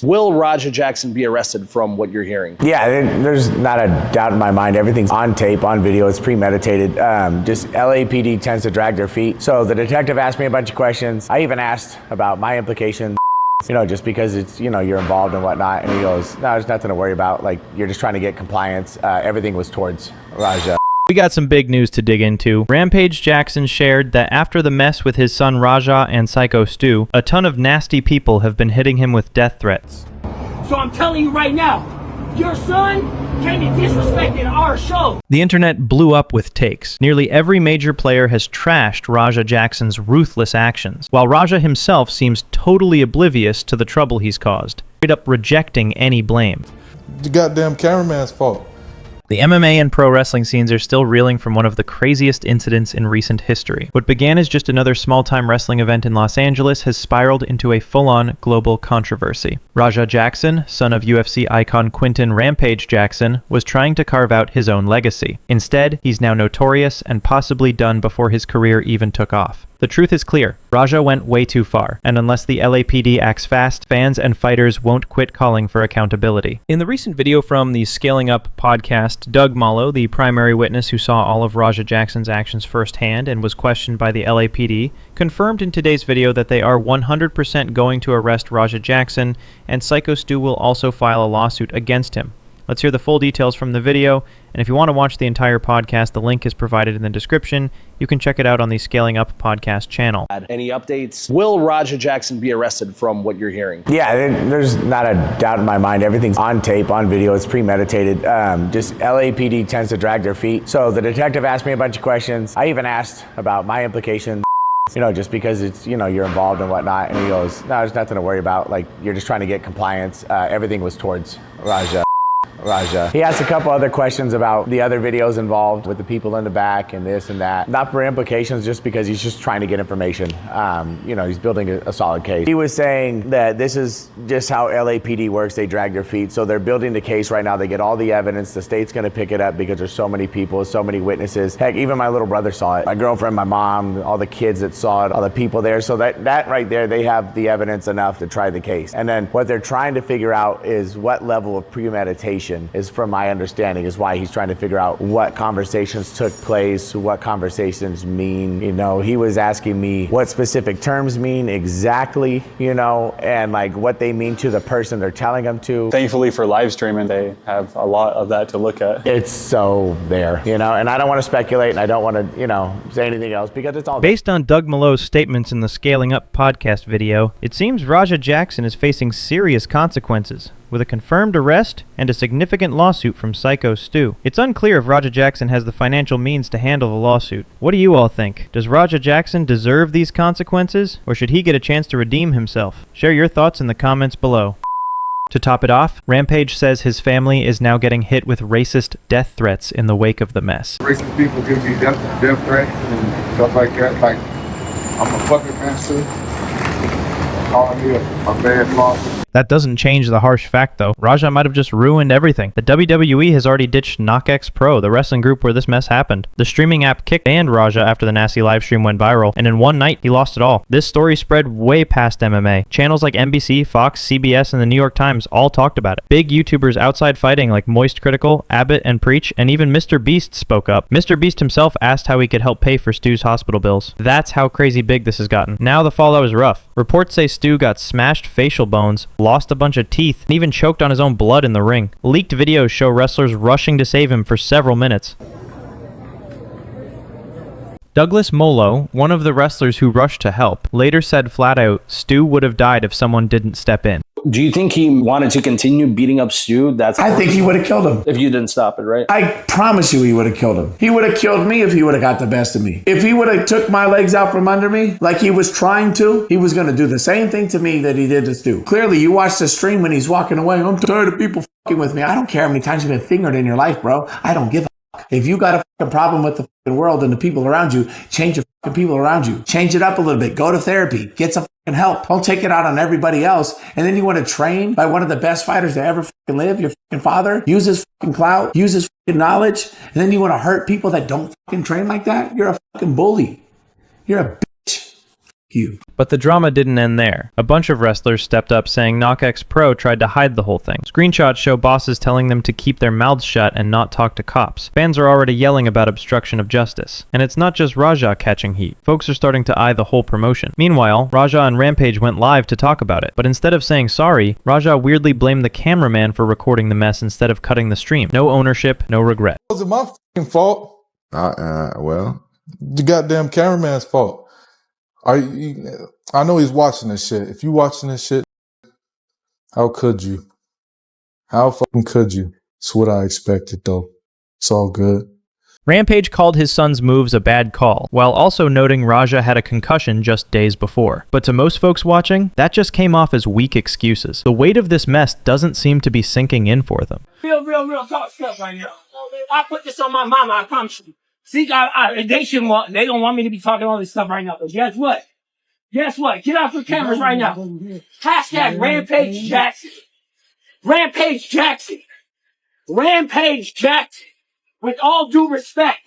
Will Rampage Jackson be arrested from what you're hearing? Yeah, there's not a doubt in my mind. Everything's on tape, on video. It's premeditated. Just LAPD tends to drag their feet. So the detective asked me a bunch of questions. I even asked about my implications, just because it's, you're involved and whatnot. And he goes, no, there's nothing to worry about. Like, you're just trying to get compliance. Everything was towards Raja. We got some big news to dig into. Rampage Jackson shared that after the mess with his son Raja and Sycho Stu, a ton of nasty people have been hitting him with death threats. So I'm telling you right now, your son came and disrespected our show. The internet blew up with takes. Nearly every major player has trashed Rampage Jackson's ruthless actions, while Raja himself seems totally oblivious to the trouble he's caused, straight up rejecting any blame. The goddamn cameraman's fault. The MMA and pro wrestling scenes are still reeling from one of the craziest incidents in recent history. What began as just another small-time wrestling event in Los Angeles has spiraled into a full-on global controversy. Rampage Jackson, son of UFC icon Quinton Rampage Jackson, was trying to carve out his own legacy. Instead, he's now notorious and possibly done before his career even took off. The truth is clear. Raja went way too far, and unless the LAPD acts fast, fans and fighters won't quit calling for accountability. In the recent video from the Scaling Up podcast, Doug Mollo, the primary witness who saw all of Rampage Jackson's actions firsthand and was questioned by the LAPD, confirmed in today's video that they are 100% going to arrest Rampage Jackson, and Sycho Stu will also file a lawsuit against him. Let's hear the full details from the video, and if you want to watch the entire podcast, the link is provided in the description. You can check it out on the Scaling Up podcast channel. Any updates? Will Rampage Jackson be arrested from what you're hearing? Yeah, there's not a doubt in my mind. Everything's on tape, on video. It's premeditated. Just LAPD tends to drag their feet. So the detective asked me a bunch of questions. I even asked about my implications, just because it's, you're involved and whatnot. And he goes, no, there's nothing to worry about. Like, you're just trying to get compliance. Everything was towards Raja. He asked a couple other questions about the other videos involved with the people in the back and this and that. Not for implications, just because he's just trying to get information. He's building a solid case. He was saying that this is just how LAPD works. They drag their feet. So they're building the case right now. They get all the evidence. The state's going to pick it up because there's so many people, so many witnesses. Heck, even my little brother saw it. My girlfriend, my mom, all the kids that saw it, all the people there. So that right there, they have the evidence enough to try the case. And then what they're trying to figure out is what level of premeditation is, from my understanding, is why he's trying to figure out what conversations took place, what conversations mean. He was asking me what specific terms mean exactly, and like what they mean to the person they're telling them to. Thankfully for live streaming, they have a lot of that to look at. It's so there, and I don't want to speculate, and I don't want to, say anything else, because it's all based on Doug Mollo's statements in the Scaling Up podcast video. It seems Rampage Jackson is facing serious consequences, with a confirmed arrest and a significant lawsuit from Sycho Stu. It's unclear if Rampage Jackson has the financial means to handle the lawsuit. What do you all think? Does Rampage Jackson deserve these consequences, or should he get a chance to redeem himself? Share your thoughts in the comments below. To top it off, Rampage says his family is now getting hit with racist death threats in the wake of the mess. Racist people give me death threats and stuff like that. Like, I'm a fucking master. Calling me a bad boss. That doesn't change the harsh fact, though. Raja might have just ruined everything. The WWE has already ditched KnockX Pro, the wrestling group where this mess happened. The streaming app Kick banned Raja after the nasty livestream went viral, and in one night, he lost it all. This story spread way past MMA. Channels like NBC, Fox, CBS, and the New York Times all talked about it. Big YouTubers outside fighting like Moist Critical, Abbott, and Preach, and even Mr. Beast spoke up. Mr. Beast himself asked how he could help pay for Stu's hospital bills. That's how crazy big this has gotten. Now the fallout is rough. Reports say Stu got smashed facial bones, lost a bunch of teeth, and even choked on his own blood in the ring. Leaked videos show wrestlers rushing to save him for several minutes. Douglas Mollo, one of the wrestlers who rushed to help, later said flat out, Stu would have died if someone didn't step in. Do you think he wanted to continue beating up Stu? I think he would have killed him. If you didn't stop it, right? I promise you he would have killed him. He would have killed me if he would have got the best of me. If he would have took my legs out from under me like he was trying to, he was going to do the same thing to me that he did to Stu. Clearly, you watched the stream when he's walking away. I'm tired of people fucking with me. I don't care how many times you've been fingered in your life, bro. I don't give a fuck. If you got a fucking problem with the fucking world and the people around you, change the fucking people around you. Change it up a little bit. Go to therapy. Get some fucking help. Don't take it out on everybody else. And then you want to train by one of the best fighters to ever fucking live, your fucking father, use his fucking clout, use his fucking knowledge, and then you want to hurt people that don't fucking train like that? You're a fucking bully. You're a you. But the drama didn't end there. A bunch of wrestlers stepped up saying KnockX Pro tried to hide the whole thing. Screenshots show bosses telling them to keep their mouths shut and not talk to cops. Fans are already yelling about obstruction of justice. And it's not just Raja catching heat. Folks are starting to eye the whole promotion. Meanwhile, Raja and Rampage went live to talk about it. But instead of saying sorry, Raja weirdly blamed the cameraman for recording the mess instead of cutting the stream. No ownership, no regret. Was it my fucking fault? Well, The goddamn cameraman's fault. I know he's watching this shit. If you watching this shit, how could you? How fucking could you? It's what I expected, though. It's all good. Rampage called his son's moves a bad call, while also noting Raja had a concussion just days before. But to most folks watching, that just came off as weak excuses. The weight of this mess doesn't seem to be sinking in for them. Real talk stuff right now. I put this on my mama, I promise you. See, they don't want me to be talking all this stuff right now. But guess what? Guess what? Get off your cameras right now. Hashtag Rampage Jackson. Rampage Jackson. Rampage Jackson. With all due respect,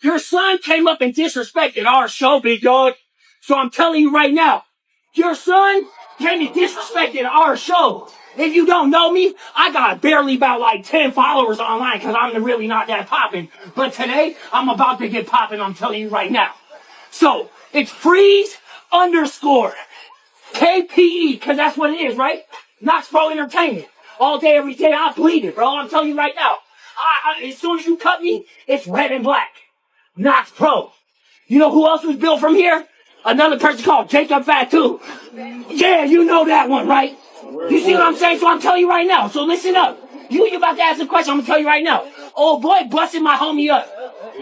your son came up and disrespected our show, big dog. So I'm telling you right now, your son came and disrespected our show. If you don't know me, I got barely about like 10 followers online because I'm really not that popping. But today, I'm about to get popping, I'm telling you right now. So, it's freeze_KPE, because that's what it is, right? Knox Pro Entertainment. All day, every day, I bleed it, bro. I'm telling you right now. As soon as you cut me, it's red and black. Knox Pro. You know who else was built from here? Another person called Jacob Fatu. Yeah, you know that one, right? You see what I'm saying? So I'm telling you right now. So listen up. You about to ask a question, I'm gonna tell you right now. Old boy busting my homie up.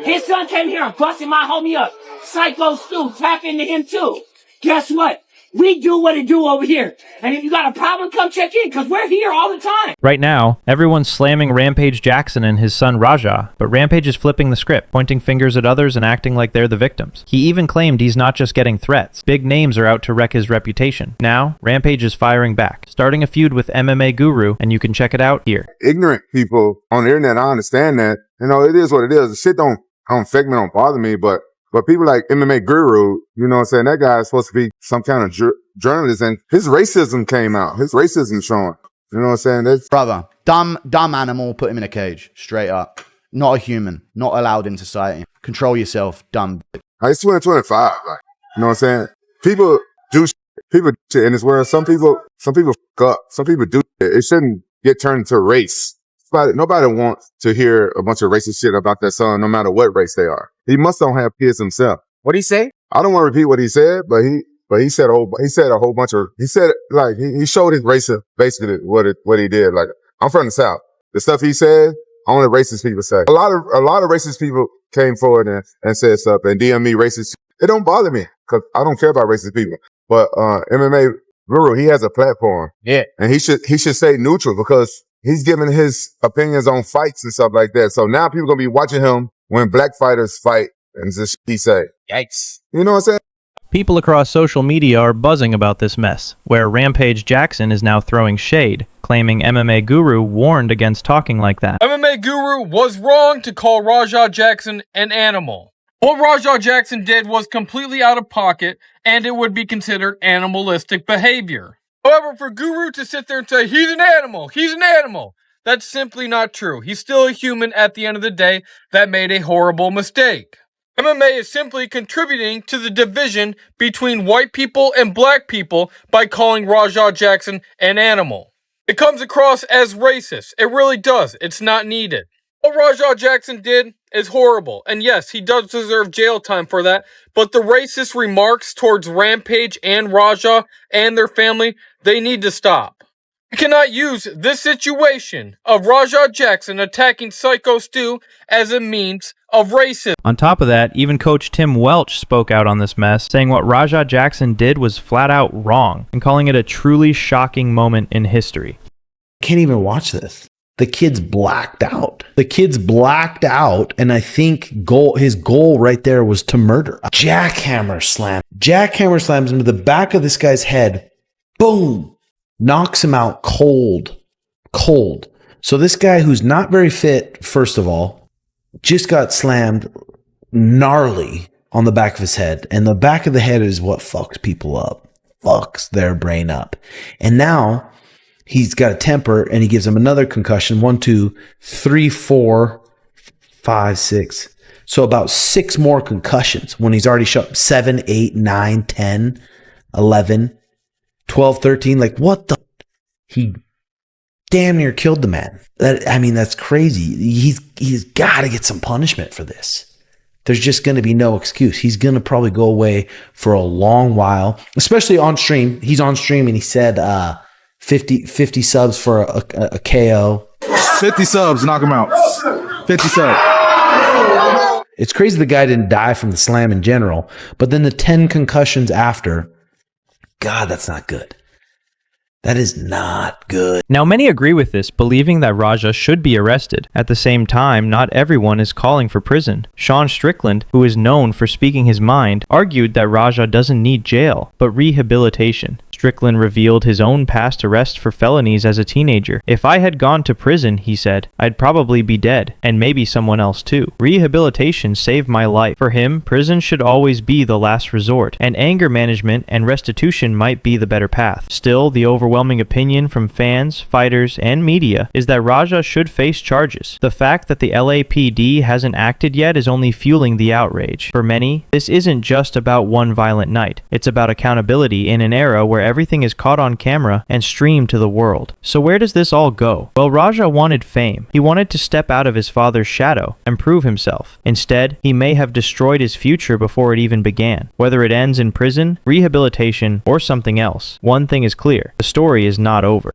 His son came here and busted my homie up. Sycho Stu, tap into him too. Guess what? We do what it do over here. And if you got a problem, come check in, because we're here all the time. Right now, everyone's slamming Rampage Jackson and his son Raja, but Rampage is flipping the script, pointing fingers at others and acting like they're the victims. He even claimed he's not just getting threats. Big names are out to wreck his reputation. Now, Rampage is firing back, starting a feud with MMA Guru, and you can check it out here. ignorant people on the internet, I understand that. You know, it is what it is. The shit don't affect me, don't bother me, but people like MMA Guru, you know what I'm saying? That guy is supposed to be some kind of journalist, and his racism came out. His racism showing. You know what I'm saying? That's Brother, dumb animal, put him in a cage. Straight up. Not a human. Not allowed in society. Control yourself, dumb. it's 2025. Like, you know what I'm saying? People do shit in this world. Some people fuck up. Some people do shit. It shouldn't get turned into race. Nobody wants to hear a bunch of racist shit about their son, no matter what race they are. He must don't have kids himself. What'd he say? I don't want to repeat what he said, but he said a whole bunch of, he showed his racism, basically what he did. Like, I'm from the South. The stuff he said, only racist people say. A lot of racist people came forward and said stuff and DM me racist. It don't bother me because I don't care about racist people. But, MMA Guru, he has a platform. Yeah. And he should stay neutral because he's giving his opinions on fights and stuff like that. So now people gonna be watching him when black fighters fight and just he say. Yikes. You know what I'm saying? People across social media are buzzing about this mess, where Rampage Jackson is now throwing shade, claiming MMA Guru warned against talking like that. MMA Guru was wrong to call Raja Jackson an animal. What Raja Jackson did was completely out of pocket, and it would be considered animalistic behavior. However, for Guru to sit there and say, he's an animal, that's simply not true. He's still a human at the end of the day that made a horrible mistake. MMA is simply contributing to the division between white people and black people by calling Raja Jackson an animal. It comes across as racist. It really does. It's not needed. What Raja Jackson did is horrible, and yes, he does deserve jail time for that, but the racist remarks towards Rampage and Raja and their family, they need to stop. You cannot use this situation of Raja Jackson attacking Sycho Stu as a means of racism. On top of that, even Coach Tim Welch spoke out on this mess, saying what Raja Jackson did was flat out wrong, and calling it a truly shocking moment in history. Can't even watch this. The kid's blacked out. The kid's blacked out, and I think his goal right there was to murder. Jackhammer slam. Jackhammer slams into the back of this guy's head. Boom. Knocks him out cold. Cold. So this guy who's not very fit, first of all, just got slammed gnarly. on the back of his head. And the back of the head is what fucks people up, fucks their brain up. And now he's got a temper and he gives him another concussion. 1, 2, 3, 4, 5, 6. So about 6 more concussions when he's already shot 7, 8, 9, 10, 11, 12, 13. Like, what the? He damn near killed the man. That's crazy. He's got to get some punishment for this. There's just going to be no excuse. He's going to probably go away for a long while, especially on stream. He's on stream and he said 50 subs for a KO. 50 subs, knock him out. 50 subs. It's crazy the guy didn't die from the slam in general, but then the 10 concussions after, God, that's not good. That is not good. Now, many agree with this, believing that Raja should be arrested. At the same time, not everyone is calling for prison. Sean Strickland, who is known for speaking his mind, argued that Raja doesn't need jail, but rehabilitation. Strickland revealed his own past arrest for felonies as a teenager. If I had gone to prison, he said, I'd probably be dead, and maybe someone else too. Rehabilitation saved my life. For him, prison should always be the last resort, and anger management and restitution might be the better path. Still, the overwhelming opinion from fans, fighters, and media is that Raja should face charges. The fact that the LAPD hasn't acted yet is only fueling the outrage. For many, this isn't just about one violent night. It's about accountability in an era where everything is caught on camera and streamed to the world. So where does this all go? Well, Raja wanted fame. He wanted to step out of his father's shadow and prove himself. Instead, he may have destroyed his future before it even began. Whether it ends in prison, rehabilitation, or something else, one thing is clear: the story is not over.